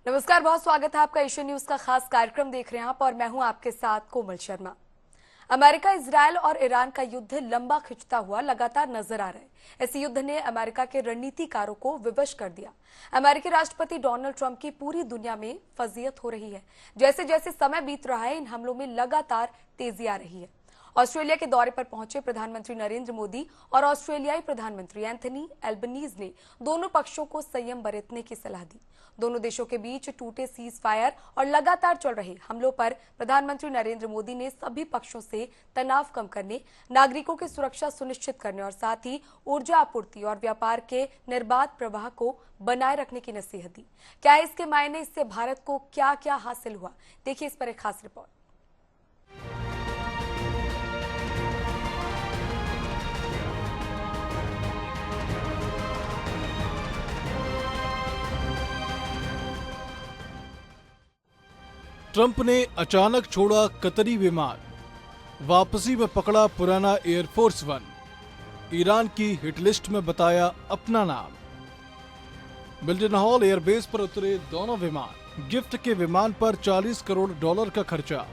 नमस्कार, बहुत स्वागत है आपका एशियन न्यूज का खास कार्यक्रम देख रहे हैं आप और मैं हूं आपके साथ कोमल शर्मा। अमेरिका, इजरायल और ईरान का युद्ध लंबा खिंचता हुआ लगातार नजर आ रहा है। इस युद्ध ने अमेरिका के रणनीतिकारों को विवश कर दिया। अमेरिकी राष्ट्रपति डोनाल्ड ट्रंप की पूरी दुनिया में फजीयत हो रही है। जैसे जैसे समय बीत रहा है, इन हमलों में लगातार तेजी आ रही है। ऑस्ट्रेलिया के दौरे पर पहुंचे प्रधानमंत्री नरेंद्र मोदी और ऑस्ट्रेलियाई प्रधानमंत्री एंथनी एल्बनीज ने दोनों पक्षों को संयम बरतने की सलाह दी। दोनों देशों के बीच टूटे सीज फायर और लगातार चल रहे हमलों पर प्रधानमंत्री नरेंद्र मोदी ने सभी पक्षों से तनाव कम करने, नागरिकों की सुरक्षा सुनिश्चित करने और साथ ही ऊर्जा आपूर्ति और व्यापार के निर्बाध प्रवाह को बनाए रखने की नसीहत दी। क्या है इसके मायने, इससे भारत को क्या क्या हासिल हुआ, देखिए इस पर एक खास रिपोर्ट। ट्रंप ने अचानक छोड़ा कतरी विमान, वापसी में पकड़ा पुराना एयरफोर्स वन, ईरान की हिट लिस्ट में बताया अपना नाम। मिल्टन एयरबेस पर उतरे दोनों विमान, गिफ्ट के विमान पर $40 करोड़ का खर्चा।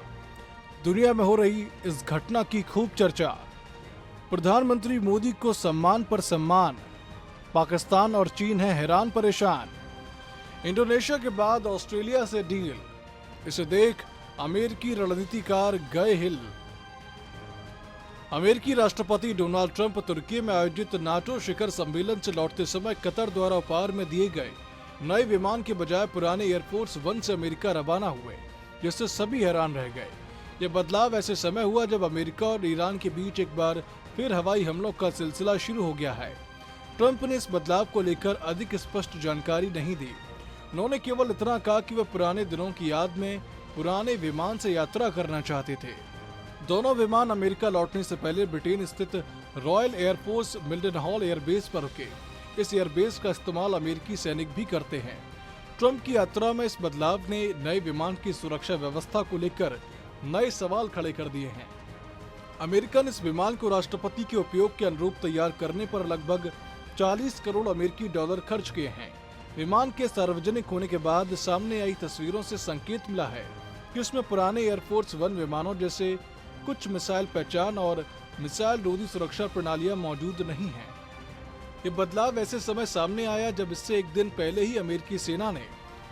दुनिया में हो रही इस घटना की खूब चर्चा। प्रधानमंत्री मोदी को सम्मान पर सम्मान, पाकिस्तान और चीन है हैरान परेशान। इंडोनेशिया के बाद ऑस्ट्रेलिया से डील, इसे देख अमेरिकी रणनीतिकार गए हिल। अमेरिकी राष्ट्रपति डोनाल्ड ट्रंप तुर्की में आयोजित नाटो शिखर सम्मेलन से लौटते समय कतर द्वारा उपहार में दिए गए नए विमान के बजाय पुराने एयरफोर्स वन से अमेरिका रवाना हुए, जिससे सभी हैरान रह गए। यह बदलाव ऐसे समय हुआ जब अमेरिका और ईरान के बीच एक बार फिर हवाई हमलों का सिलसिला शुरू हो गया है। ट्रंप ने इस बदलाव को लेकर अधिक स्पष्ट जानकारी नहीं दी। उन्होंने केवल इतना कहा कि वे पुराने दिनों की याद में पुराने विमान से यात्रा करना चाहते थे। दोनों विमान अमेरिका लौटने से पहले ब्रिटेन स्थित रॉयल एयरफोर्स मिल्टन एयरबेस पर रुके। इस एयरबेस का इस्तेमाल अमेरिकी सैनिक भी करते हैं। ट्रंप की यात्रा में इस बदलाव ने नए विमान की सुरक्षा व्यवस्था को लेकर नए सवाल खड़े कर दिए हैं। अमेरिका ने इस विमान को राष्ट्रपति के उपयोग के अनुरूप तैयार करने पर लगभग $40 करोड़ खर्च किए हैं। विमान के सार्वजनिक होने के बाद सामने आई तस्वीरों से संकेत मिला है कि उसमें पुराने एयरफोर्स वन विमानों जैसे कुछ मिसाइल पहचान और मिसाइल रोधी सुरक्षा प्रणालियां मौजूद नहीं हैं। ये बदलाव ऐसे समय सामने आया जब इससे एक दिन पहले ही अमेरिकी सेना ने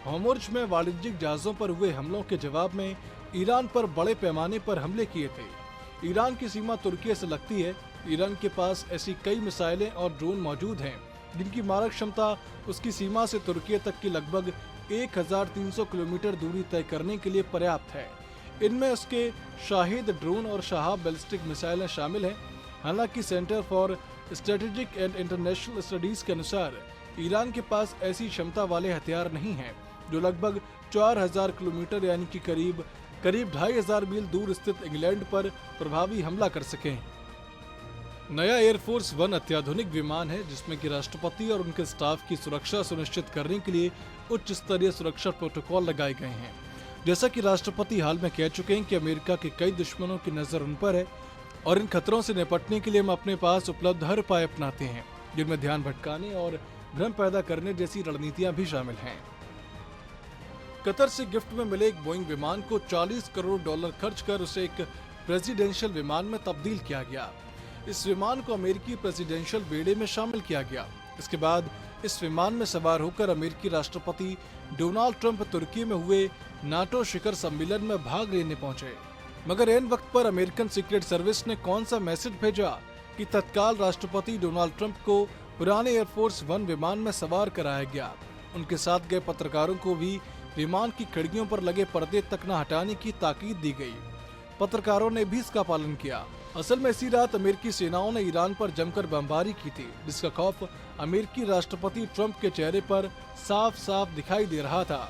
होर्मुज़ में वाणिज्यिक जहाजों पर हुए हमलों के जवाब में ईरान पर बड़े पैमाने पर हमले किए थे। ईरान की सीमा तुर्की से लगती है। ईरान के पास ऐसी कई मिसाइलें और ड्रोन मौजूद हैं जिनकी मारक क्षमता उसकी सीमा से तुर्की तक की लगभग 1300 किलोमीटर दूरी तय करने के लिए पर्याप्त है। इनमें उसके शाहिद ड्रोन और शहाब बैलिस्टिक मिसाइलें शामिल हैं। हालांकि centre for strategic and international studies के अनुसार ईरान के पास ऐसी क्षमता वाले हथियार नहीं हैं जो लगभग 4000 किलोमीटर यानी कि करीब 2500 मील दूर स्थित इंग्लैंड पर प्रभावी हमला कर सकें। नया एयरफोर्स वन अत्याधुनिक विमान है जिसमें कि राष्ट्रपति और उनके स्टाफ की सुरक्षा सुनिश्चित करने के लिए उच्च स्तरीय सुरक्षा प्रोटोकॉल लगाए गए हैं। जैसा कि राष्ट्रपति हाल में कह चुके हैं कि अमेरिका के कई दुश्मनों की नजर उन पर है और इन खतरों से निपटने के लिए हम अपने पास उपलब्ध हर उपाय अपनाते हैं, जिनमें ध्यान भटकाने और भ्रम पैदा करने जैसी रणनीतियां भी शामिल हैं। कतर से गिफ्ट में मिले एक बोइंग विमान को $40 करोड़ खर्च कर उसे एक प्रेसिडेंशियल विमान में तब्दील किया गया। इस विमान को अमेरिकी प्रेसिडेंशियल बेड़े में शामिल किया गया। इसके बाद इस विमान में सवार होकर अमेरिकी राष्ट्रपति डोनाल्ड ट्रंप तुर्की में हुए नाटो शिखर सम्मेलन में भाग लेने पहुंचे। मगर ऐन वक्त पर अमेरिकन सीक्रेट सर्विस ने कौन सा मैसेज भेजा कि तत्काल राष्ट्रपति डोनाल्ड ट्रंप को पुराने एयरफोर्स वन विमान में सवार कराया गया। उनके साथ गए पत्रकारों को भी विमान की खिड़कियों पर लगे पर्दे तक न हटाने की ताकीद दी गई। पत्रकारों ने भी इसका पालन किया। असल में इसी रात अमेरिकी सेनाओं ने ईरान पर जमकर बमबारी की थी, जिसका खौफ अमेरिकी राष्ट्रपति ट्रंप के चेहरे पर साफ साफ दिखाई दे रहा था।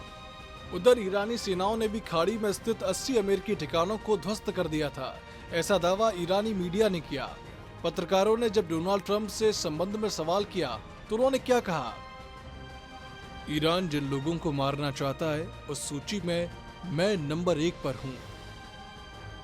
उधर ईरानी सेनाओं ने भी खाड़ी में स्थित 80 अमेरिकी ठिकानों को ध्वस्त कर दिया था। ऐसा दावा ईरानी मीडिया ने किया। पत्रकारों ने जब डोनाल्ड ट्रंप से संबंध में सवाल किया तो उन्होंने क्या कहा? ईरान जिन लोगों को मारना चाहता है उस सूची में मैं नंबर 1 पर हूँ।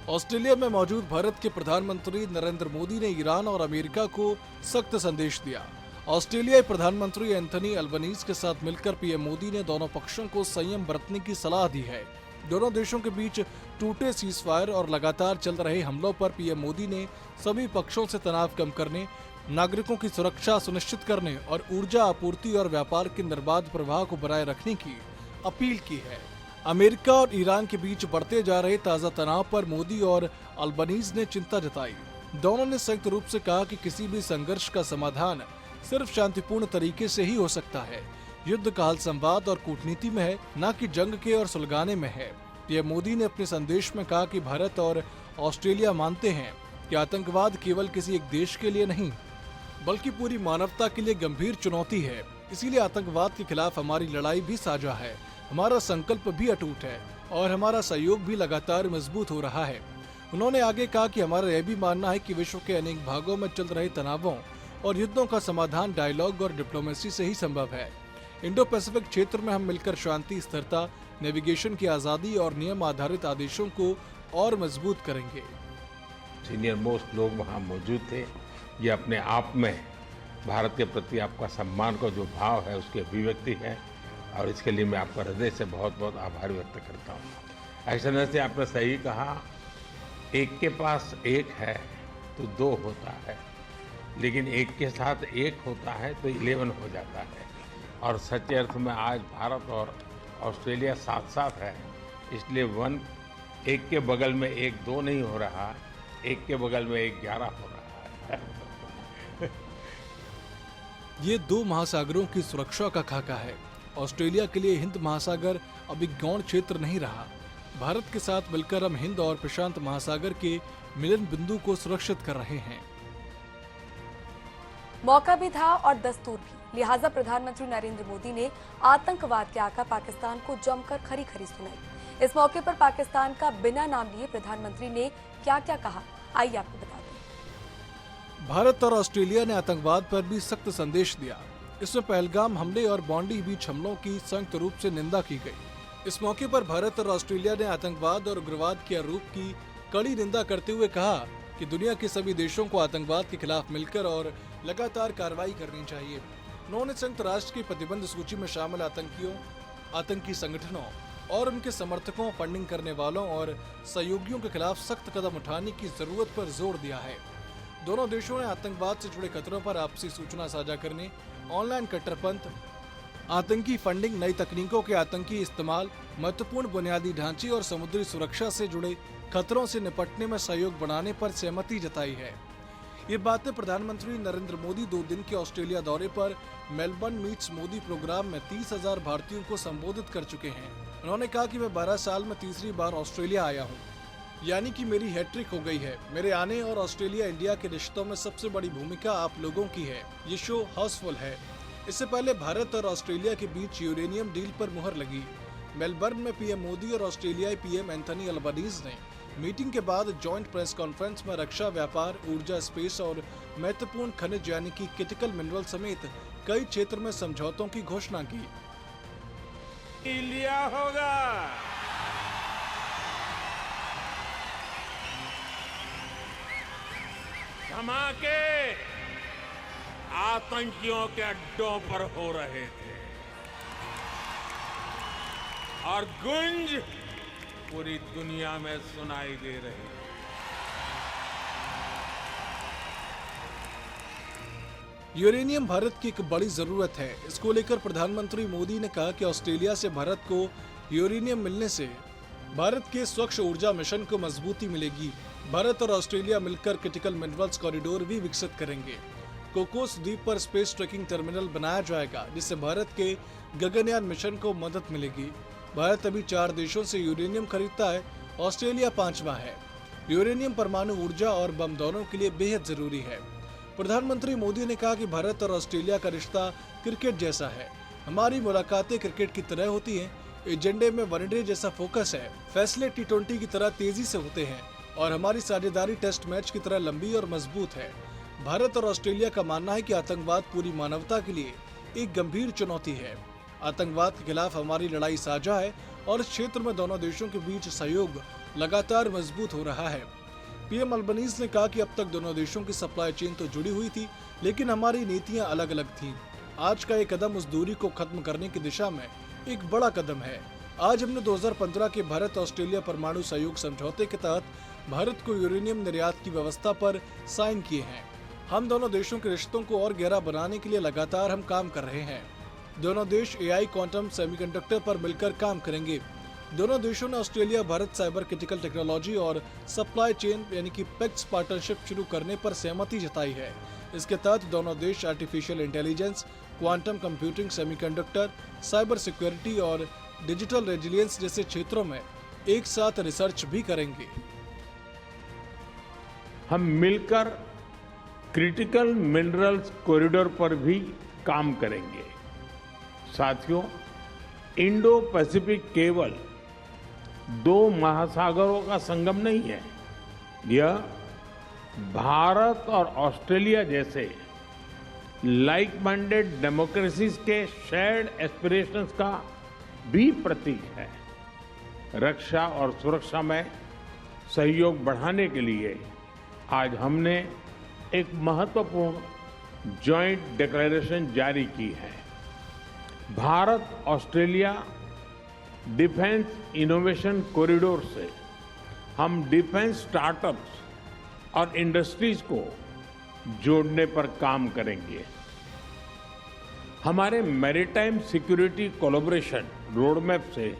ऑस्ट्रेलिया में मौजूद भारत के प्रधानमंत्री नरेंद्र मोदी ने ईरान और अमेरिका को सख्त संदेश दिया। ऑस्ट्रेलियाई प्रधानमंत्री एंथनी अल्बनीज के साथ मिलकर पीएम मोदी ने दोनों पक्षों को संयम बरतने की सलाह दी है। दोनों देशों के बीच टूटे सीजफायर और लगातार चल रहे हमलों पर पीएम मोदी ने सभी पक्षों से तनाव कम करने, नागरिकों की सुरक्षा सुनिश्चित करने और ऊर्जा आपूर्ति और व्यापार के निर्बाध प्रवाह को बनाए रखने की अपील की है। अमेरिका और ईरान के बीच बढ़ते जा रहे ताजा तनाव पर मोदी और अल्बनीज ने चिंता जताई। दोनों ने संयुक्त रूप से कहा कि किसी भी संघर्ष का समाधान सिर्फ शांतिपूर्ण तरीके से ही हो सकता है। युद्ध का हल संवाद और कूटनीति में है, न कि जंग के और सुलगाने में है। पीएम मोदी ने अपने संदेश में कहा कि भारत और ऑस्ट्रेलिया मानते हैं कि आतंकवाद केवल किसी एक देश के लिए नहीं, बल्कि पूरी मानवता के लिए गंभीर चुनौती है। इसीलिए आतंकवाद के खिलाफ हमारी लड़ाई भी साझा है, हमारा संकल्प भी अटूट है और हमारा सहयोग भी लगातार मजबूत हो रहा है। उन्होंने आगे कहा कि हमारा यह भी मानना है कि विश्व के अनेक भागों में चल रहे तनावों और युद्धों का समाधान डायलॉग और डिप्लोमेसी से ही संभव है। इंडो पैसिफिक क्षेत्र में हम मिलकर शांति, स्थिरता, नेविगेशन की आजादी और नियम आधारित आदेशों को और मजबूत करेंगे। सीनियर मोस्ट लोग वहाँ मौजूद थे। ये अपने आप में भारत के प्रति आपका सम्मान का जो भाव है उसकी अभिव्यक्ति है और इसके लिए मैं आपका हृदय से बहुत बहुत आभार व्यक्त करता हूँ। एक्सेलेंसी, आपने सही कहा, एक के पास एक है तो दो होता है, लेकिन एक के साथ एक होता है तो 11 हो जाता है। और सच्चे अर्थ में आज भारत और ऑस्ट्रेलिया साथ साथ है, इसलिए एक के बगल में एक 2 नहीं हो रहा, एक के बगल में एक 11 हो रहा है। ये 2 महासागरों की सुरक्षा का खाका है। ऑस्ट्रेलिया के लिए हिंद महासागर अब एक गौण क्षेत्र नहीं रहा। भारत के साथ मिलकर हम हिंद और प्रशांत महासागर के मिलन बिंदु को सुरक्षित कर रहे हैं। मौका भी था और दस्तूर भी, लिहाजा प्रधानमंत्री नरेंद्र मोदी ने आतंकवाद के आका पाकिस्तान को जमकर खरी खरी सुनाई। इस मौके पर पाकिस्तान का बिना नाम लिए प्रधानमंत्री ने क्या क्या कहा, आइए आपको बताते हैं। भारत और ऑस्ट्रेलिया ने आतंकवाद पर भी सख्त संदेश दिया। इसमें पहलगाम हमले और बॉन्डी बीच हमलों की संयुक्त रूप से निंदा की गई। इस मौके पर भारत और ऑस्ट्रेलिया ने आतंकवाद और उग्रवाद के आरोप की कड़ी निंदा करते हुए कहा कि दुनिया के सभी देशों को आतंकवाद के खिलाफ मिलकर और लगातार कार्रवाई करनी चाहिए। उन्होंने संयुक्त राष्ट्र की प्रतिबंध सूची में शामिल आतंकियों, आतंकी संगठनों और उनके समर्थकों, फंडिंग करने वालों और सहयोगियों के खिलाफ सख्त कदम उठाने की जरूरत पर जोर दिया है। दोनों देशों ने आतंकवाद से जुड़े खतरों पर आपसी सूचना साझा करने, ऑनलाइन कट्टरपंथ, आतंकी फंडिंग, नई तकनीकों के आतंकी इस्तेमाल, महत्वपूर्ण बुनियादी ढांचे और समुद्री सुरक्षा से जुड़े खतरों से निपटने में सहयोग बढ़ाने पर सहमति जताई है। ये बातें प्रधानमंत्री नरेंद्र मोदी 2 दिन के ऑस्ट्रेलिया दौरे पर मेलबर्न मीट्स मोदी प्रोग्राम में 30,000 भारतीयों को संबोधित कर चुके हैं। उन्होंने कहा कि मैं 12 साल में तीसरी बार ऑस्ट्रेलिया आया हूँ, यानी कि मेरी हैट्रिक हो गई है। मेरे आने और ऑस्ट्रेलिया इंडिया के रिश्तों में सबसे बड़ी भूमिका आप लोगों की है। ये शो हाउसफुल है। इससे पहले भारत और ऑस्ट्रेलिया के बीच यूरेनियम डील पर मुहर लगी। मेलबर्न में पीएम मोदी और ऑस्ट्रेलियाई पीएम एंथनी अल्बनीज ने मीटिंग के बाद जॉइंट प्रेस कॉन्फ्रेंस में रक्षा, व्यापार, ऊर्जा, स्पेस और महत्वपूर्ण खनिज यानी कि क्रिटिकल मिनरल समेत कई क्षेत्र में समझौतों की घोषणा की। लिया होगा धमाके आतंकियों के अड्डों पर हो रहे थे और गूंज पूरी दुनिया में सुनाई दे रही है। यूरेनियम भारत की एक बड़ी जरूरत है। इसको लेकर प्रधानमंत्री मोदी ने कहा कि ऑस्ट्रेलिया से भारत को यूरेनियम मिलने से भारत के स्वच्छ ऊर्जा मिशन को मजबूती मिलेगी। भारत और ऑस्ट्रेलिया मिलकर क्रिटिकल मिनरल्स कॉरिडोर भी विकसित करेंगे। कोकोस द्वीप पर स्पेस ट्रैकिंग टर्मिनल बनाया जाएगा, जिससे भारत के गगनयान मिशन को मदद मिलेगी। भारत अभी 4 देशों से यूरेनियम खरीदता है, ऑस्ट्रेलिया 5वां है। यूरेनियम परमाणु ऊर्जा और बम दोनों के लिए बेहद जरूरी है। प्रधानमंत्री मोदी ने कहा कि भारत और ऑस्ट्रेलिया का रिश्ता क्रिकेट जैसा है। हमारी मुलाकातें क्रिकेट की तरह होती हैं। एजेंडे में वनडे जैसा फोकस है, फैसले T20 की तरह तेजी से होते हैं और हमारी साझेदारी टेस्ट मैच की तरह लंबी और मजबूत है। भारत और ऑस्ट्रेलिया का मानना है कि आतंकवाद पूरी मानवता के लिए एक गंभीर चुनौती है। आतंकवाद के खिलाफ हमारी लड़ाई साझा है और इस क्षेत्र में दोनों देशों के बीच सहयोग लगातार मजबूत हो रहा है। पीएम अल्बनीज ने कहा कि अब तक दोनों देशों की सप्लाई चेन तो जुड़ी हुई थी, लेकिन हमारी नीतियां अलग अलग थीं। आज का ये कदम उस दूरी को खत्म करने की दिशा में एक बड़ा कदम है। आज हमने 2015 के भारत ऑस्ट्रेलिया परमाणु सहयोग समझौते के तहत भारत को यूरेनियम निर्यात की व्यवस्था पर साइन किए हैं। हम दोनों देशों के रिश्तों को और गहरा बनाने के लिए लगातार हम काम कर रहे हैं। दोनों देश एआई, क्वांटम, सेमीकंडक्टर पर मिलकर काम करेंगे। दोनों देशों ने Australia Bharat cyber critical technology और सप्लाई चेन यानी कि पेक्स पार्टनरशिप शुरू करने पर सहमति जताई है। इसके तहत दोनों देश artificial intelligence, quantum computing, semiconductor, cyber security और डिजिटल रेजिलियंस जैसे क्षेत्रों में एक साथ रिसर्च भी करेंगे। हम मिलकर क्रिटिकल मिनरल्स कॉरिडोर पर भी काम करेंगे। साथियों, इंडो पैसिफिक केवल दो महासागरों का संगम नहीं है, यह भारत और ऑस्ट्रेलिया जैसे लाइक माइंडेड डेमोक्रेसीज के शेयर्ड एस्पिरेशंस का भी प्रतीक है। रक्षा और सुरक्षा में सहयोग बढ़ाने के लिए आज हमने एक महत्वपूर्ण जॉइंट डिक्लेरेशन जारी की है। Bharat Australia defence innovation corridor से हम डिफेंस स्टार्टअप्स और इंडस्ट्रीज को जोड़ने पर काम करेंगे। हमारे मैरीटाइम सिक्योरिटी कोलैबोरेशन रोडमैप से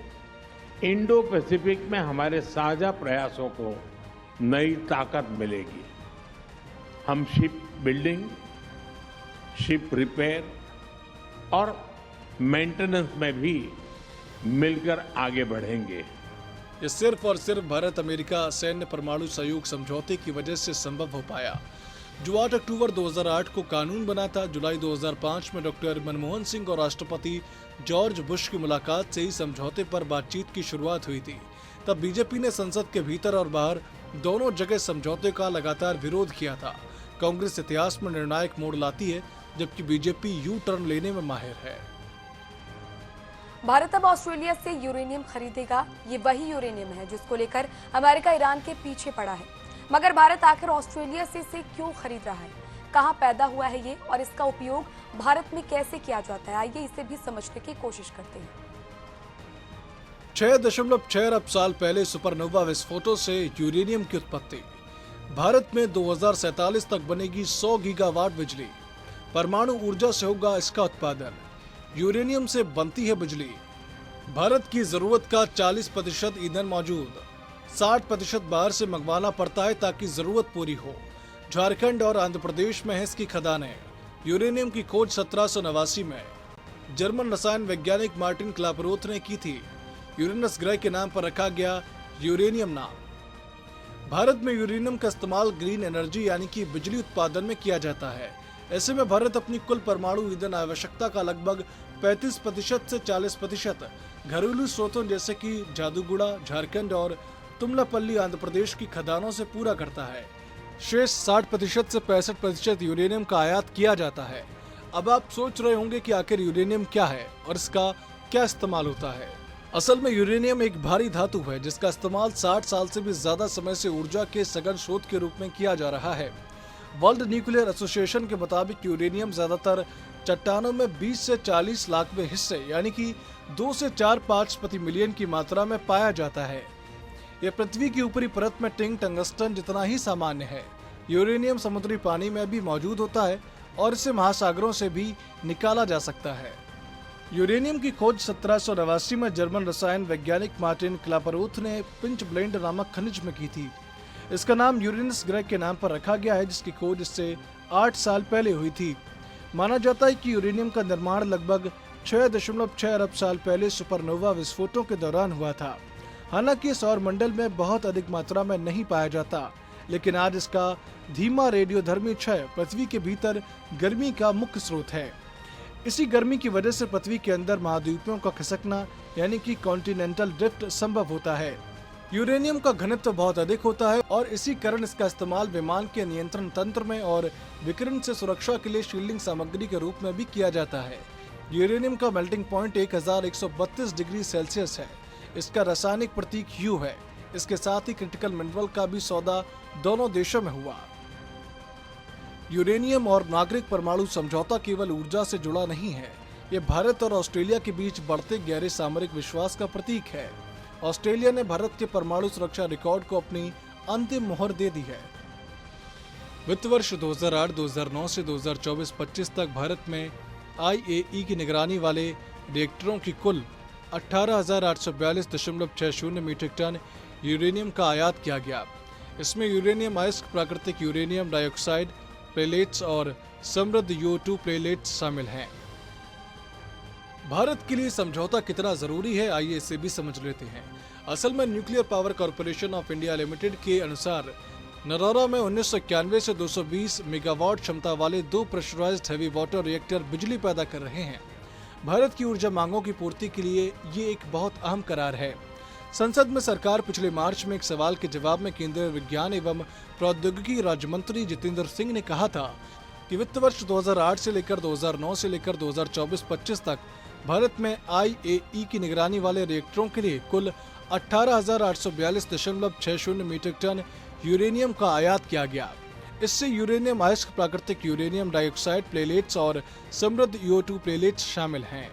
इंडो पैसिफिक में हमारे साझा प्रयासों को नई ताकत मिलेगी। हम शिप बिल्डिंग, शिप रिपेयर और मेंटेनेंस में भी मिलकर आगे बढ़ेंगे। ये सिर्फ और सिर्फ भारत अमेरिका सैन्य परमाणु सहयोग समझौते की वजह से संभव हो पाया, जो 8 अक्टूबर 2008 को कानून बना था। जुलाई 2005 में डॉक्टर मनमोहन सिंह और राष्ट्रपति जॉर्ज बुश की मुलाकात से ही समझौते पर बातचीत की शुरुआत हुई थी। तब बीजेपी ने संसद के भीतर और बाहर दोनों जगह समझौते का लगातार विरोध किया था। कांग्रेस इतिहास में निर्णायक मोड़ लाती है, जबकि बीजेपी यू टर्न लेने में माहिर है। भारत अब ऑस्ट्रेलिया से यूरेनियम खरीदेगा। ये वही यूरेनियम है जिसको लेकर अमेरिका ईरान के पीछे पड़ा है। मगर भारत आखिर ऑस्ट्रेलिया से इसे क्यों खरीद रहा है? कहां पैदा हुआ है ये और इसका उपयोग भारत में कैसे किया जाता है? आइए इसे भी समझने की कोशिश करते हैं। 6.6 अरब साल पहले सुपरनोवा विस्फोटों से यूरेनियम की उत्पत्ति। भारत में 2047 तक बनेगी 100 गीगावाट बिजली। परमाणु ऊर्जा से होगा इसका उत्पादन। यूरेनियम से बनती है बिजली। भारत की जरूरत का 40% ईंधन मौजूद, 60% बाहर से मंगवाना पड़ता है ताकि जरूरत पूरी हो। झारखंड और आंध्र प्रदेश में है इसकी खदानें। यूरेनियम की खोज 1789 में जर्मन रसायन वैज्ञानिक मार्टिन क्लापरोथ ने की थी। यूरेनस ग्रह के नाम पर रखा गया यूरेनियम नाम। भारत में यूरेनियम का इस्तेमाल ग्रीन एनर्जी यानी कि बिजली उत्पादन में किया जाता है। ऐसे में भारत अपनी कुल परमाणु ईंधन आवश्यकता का लगभग 35% से 40% घरेलू स्रोतों जैसे कि जादूगुड़ा झारखंड और तुमलापल्ली आंध्र प्रदेश की खदानों से पूरा करता है। शेष 60% से 65% यूरेनियम का आयात किया जाता है। अब आप सोच रहे होंगे कि आखिर यूरेनियम क्या है और इसका क्या इस्तेमाल होता है। असल में यूरेनियम एक भारी धातु है जिसका इस्तेमाल 60 साल से भी ज्यादा समय से ऊर्जा के सघन स्रोत के रूप में किया जा रहा है। वर्ल्ड न्यूक्लियर एसोसिएशन के मुताबिक यूरेनियम ज्यादातर चट्टानों में 20 से 40 लाख में हिस्से यानी कि 2 से 4 पार्ट्स प्रति मिलियन की मात्रा में पाया जाता है। यह पृथ्वी की ऊपरी परत में टिंग टंगस्टन जितना ही सामान्य है। यूरेनियम समुद्री पानी में भी मौजूद होता है और इसे महासागरों से भी निकाला जा सकता है। यूरेनियम की खोज 1789 में जर्मन रसायन वैज्ञानिक मार्टिन क्लापरोथ ने पिंच ब्लेंड नामक खनिज में की थी। इसका नाम यूरेनस ग्रह के नाम पर रखा गया है जिसकी खोज इससे 8 साल पहले हुई थी। माना जाता है कि यूरेनियम का निर्माण लगभग 6.6 अरब साल पहले सुपरनोवा विस्फोटों के दौरान हुआ था। हालांकि सौर मंडल में बहुत अधिक मात्रा में नहीं पाया जाता, लेकिन आज इसका धीमा रेडियोधर्मी क्षय पृथ्वी के भीतर गर्मी का मुख्य स्रोत है। इसी गर्मी की वजह से पृथ्वी के अंदर महाद्वीपों का खिसकना यानी कि कॉन्टिनेंटल ड्रिफ्ट संभव होता है। यूरेनियम का घनत्व बहुत अधिक होता है और इसी कारण इसका इस्तेमाल विमान के नियंत्रण तंत्र में और विकिरण से सुरक्षा के लिए शील्डिंग सामग्री के रूप में भी किया जाता है। यूरेनियम का मेल्टिंग पॉइंट 1132 डिग्री सेल्सियस है। इसका रासायनिक प्रतीक यू है। इसके साथ ही क्रिटिकल मिनरल का भी सौदा दोनों देशों में हुआ। यूरेनियम और नागरिक परमाणु समझौता केवल ऊर्जा से जुड़ा नहीं है, ये भारत और ऑस्ट्रेलिया के बीच बढ़ते गहरे सामरिक विश्वास का प्रतीक है। ऑस्ट्रेलिया ने भारत के परमाणु सुरक्षा रिकॉर्ड को अपनी अंतिम मोहर दे दी है। वित्त वर्ष 2008-2009 से 2024-25 तक भारत में IAEA की निगरानी वाले रिएक्टरों की कुल 18,842.60 मीट्रिक टन यूरेनियम का आयात किया गया। इसमें यूरेनियम अयस्क, प्राकृतिक यूरेनियम डाइऑक्साइड प्लेलेट्स और समृद्ध U2 प्लेलेट्स शामिल हैं। भारत के लिए समझौता कितना जरूरी है, आइए इसे भी समझ लेते हैं। असल में nuclear power corporation of India limited के अनुसार नरौरा में 1991 से 220 मेगावाट क्षमता वाले 2 प्रेशराइज्ड हैवी वाटर रिएक्टर बिजली पैदा कर रहे हैं। भारत की ऊर्जा मांगों की पूर्ति के लिए ये एक बहुत अहम करार है। संसद में सरकार पिछले मार्च में एक सवाल के जवाब में केंद्रीय विज्ञान एवं प्रौद्योगिकी राज्य मंत्री जितेंद्र सिंह ने कहा था कि वित्त वर्ष 2008 से लेकर 2009 से लेकर 2024-25 तक भारत में IAEA की निगरानी वाले रिएक्टरों के लिए कुल 18,842.60 मीट्रिक टन यूरेनियम का आयात किया गया। इससे यूरेनियम अयस्क, प्राकृतिक यूरेनियम डाइऑक्साइड प्लेलेट्स और समृद्ध U2 प्लेलेट्स शामिल हैं।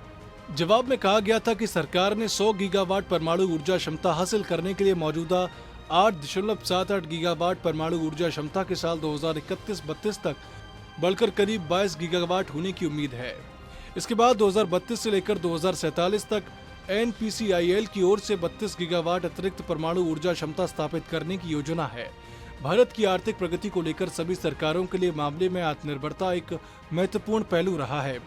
जवाब में कहा गया था कि सरकार ने 100 गीगावाट परमाणु ऊर्जा क्षमता हासिल करने के लिए मौजूदा 8.78 गीगावाट परमाणु ऊर्जा क्षमता के साल 2031-32 तक बढ़कर करीब 22 गीगावाट होने की उम्मीद है। इसके बाद 2032 से लेकर 2047 तक NPCIL की ओर से 32 गीगावाट अतिरिक्त परमाणु ऊर्जा क्षमता स्थापित करने की योजना है। भारत की आर्थिक प्रगति को लेकर सभी सरकारों के लिए मामले में आत्मनिर्भरता एक महत्वपूर्ण पहलू रहा है।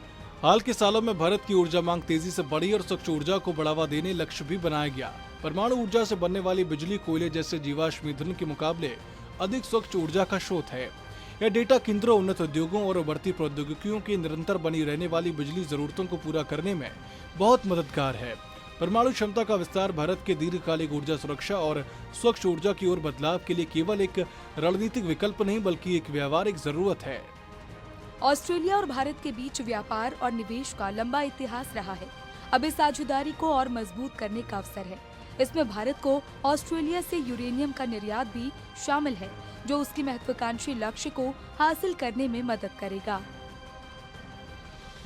हाल के सालों में भारत की ऊर्जा मांग तेजी से बढ़ी और स्वच्छ ऊर्जा को बढ़ावा देने लक्ष्य भी बनाया गया। परमाणु ऊर्जा से बनने वाली बिजली कोयले जैसे जीवाश्म ईंधन के मुकाबले अधिक स्वच्छ ऊर्जा का स्रोत है। यह डेटा केंद्रों, उन्नत उद्योगों और उभरती प्रौद्योगिकियों की निरंतर बनी रहने वाली बिजली जरूरतों को पूरा करने में बहुत मददगार है। परमाणु क्षमता का विस्तार भारत के दीर्घकालिक ऊर्जा सुरक्षा और स्वच्छ ऊर्जा की ओर बदलाव के लिए केवल एक रणनीतिक विकल्प नहीं बल्कि एक व्यावहारिक जरूरत है। ऑस्ट्रेलिया और भारत के बीच व्यापार और निवेश का लंबा इतिहास रहा है। अब इस साझेदारी को और मजबूत करने का अवसर है। इसमें भारत को ऑस्ट्रेलिया से यूरेनियम का निर्यात भी शामिल है, जो उसकी महत्वाकांक्षी लक्ष्य को हासिल करने में मदद करेगा।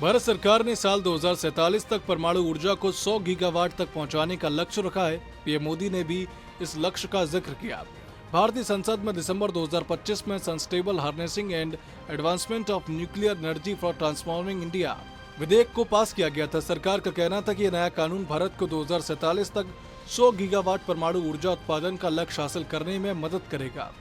भारत सरकार ने साल 2047 तक परमाणु ऊर्जा को 100 गीगावाट तक पहुंचाने का लक्ष्य रखा है। पीएम मोदी ने भी इस लक्ष्य का जिक्र किया। भारतीय संसद में दिसंबर 2025 में sustainable harnessing and advancement of nuclear energy for transforming India विधेयक को पास किया गया था। सरकार का कहना था कि यह नया कानून भारत को 2047 तक 100 गीगावाट परमाणु ऊर्जा उत्पादन का लक्ष्य हासिल करने में मदद करेगा।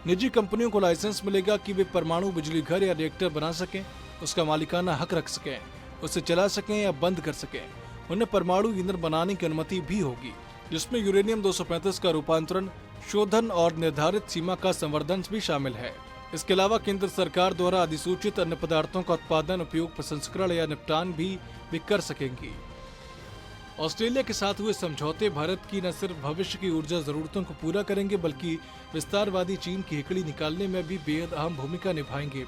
निजी कंपनियों को लाइसेंस मिलेगा कि वे परमाणु बिजली घर या रिएक्टर बना सकें, उसका मालिकाना हक रख सकें, उसे चला सकें या बंद कर सकें। उन्हें परमाणु ईंधन बनाने की अनुमति भी होगी, जिसमें यूरेनियम 235 का रूपांतरण, शोधन और निर्धारित सीमा का संवर्धन भी शामिल है। इसके अलावा केंद्र सरकार द्वारा अधिसूचित अन्य पदार्थों का उत्पादन, उपयोग, प्रसंस्करण या निपटान भी कर सकेंगी। ऑस्ट्रेलिया के साथ हुए समझौते भारत की न सिर्फ भविष्य की ऊर्जा जरूरतों को पूरा करेंगे बल्कि विस्तारवादी चीन की हिकड़ी निकालने में भी बेहद अहम भूमिका निभाएंगे।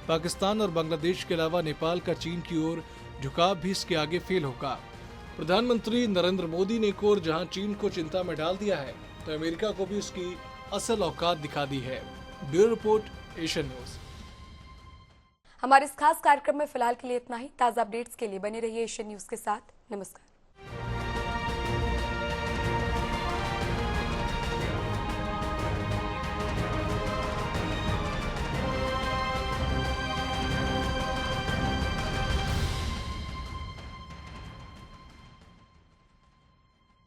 पाकिस्तान और बांग्लादेश के अलावा नेपाल का चीन की ओर झुकाव भी इसके आगे फेल होगा। प्रधानमंत्री नरेंद्र मोदी ने एक ओर जहां चीन को चिंता में डाल दिया है, तो अमेरिका को भी उसकी असल औकात दिखा दी है। Bureau report, Asian news. हमारे इस खास कार्यक्रम में फिलहाल के लिए इतना ही। ताज़ा अपडेट्स के लिए बने रहिए एशियन न्यूज के साथ। नमस्कार।